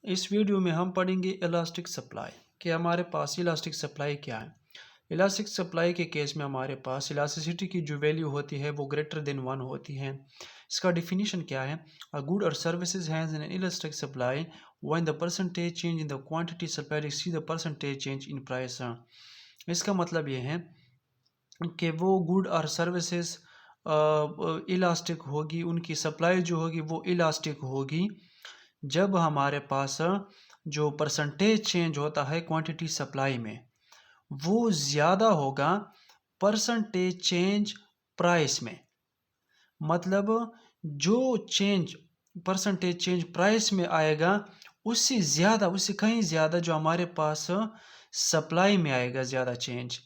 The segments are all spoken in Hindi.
इस वीडियो में हम पढ़ेंगे इलास्टिक सप्लाई कि हमारे पास इलास्टिक सप्लाई क्या है। इलास्टिक सप्लाई के केस में हमारे पास इलास्टिसिटी की जो वैल्यू होती है वो ग्रेटर देन 1 होती है। इसका डिफिनीशन क्या है? अ गुड और services has an elastic supply when the percentage change in the quantity supplied exceed the percentage change in price. इसका मतलब ये है कि वो गुड और सर्विसेज इलास्टिक होगी, उनकी सप्लाई जो होगी वो इलास्टिक होगी जब हमारे पास जो परसेंटेज चेंज होता है क्वांटिटी सप्लाई में वो ज़्यादा होगा परसेंटेज चेंज प्राइस में। मतलब जो चेंज परसेंटेज चेंज प्राइस में आएगा उससे ज़्यादा, उससे कहीं ज़्यादा जो हमारे पास सप्लाई में आएगा ज़्यादा चेंज,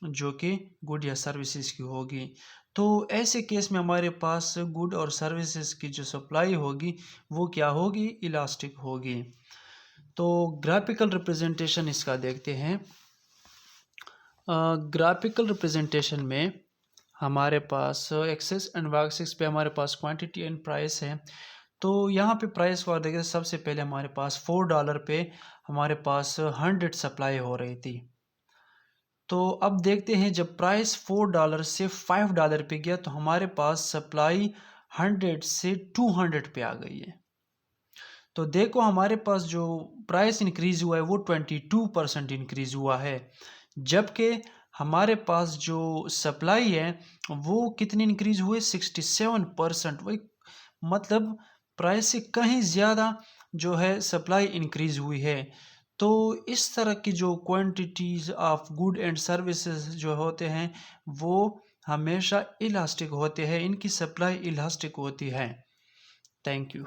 जो कि गुड या सर्विसेज की होगी। तो ऐसे केस में हमारे पास गुड और सर्विसेज की जो सप्लाई होगी वो क्या होगी? इलास्टिक होगी। तो ग्राफिकल रिप्रेजेंटेशन इसका देखते हैं। ग्राफिकल रिप्रेजेंटेशन में हमारे पास एक्सेस एंड वाई एक्सिस पे हमारे पास क्वांटिटी एंड प्राइस है। तो यहाँ पे प्राइस को देखें, सबसे पहले हमारे पास $4 पे हमारे पास 100 सप्लाई हो रही थी। तो अब देखते हैं जब प्राइस $4 से $5 पे गया तो हमारे पास सप्लाई 100 से 200 पे आ गई है। तो देखो हमारे पास जो प्राइस इंक्रीज हुआ है वो 22% इंक्रीज हुआ है, जबकि हमारे पास जो सप्लाई है वो कितनी इंक्रीज हुए? 67%। वही मतलब प्राइस से कहीं ज़्यादा जो है सप्लाई इंक्रीज हुई है। तो इस तरह की जो quantities of good and services जो होते हैं वो हमेशा इलास्टिक होते हैं, इनकी सप्लाई इलास्टिक होती है। Thank you.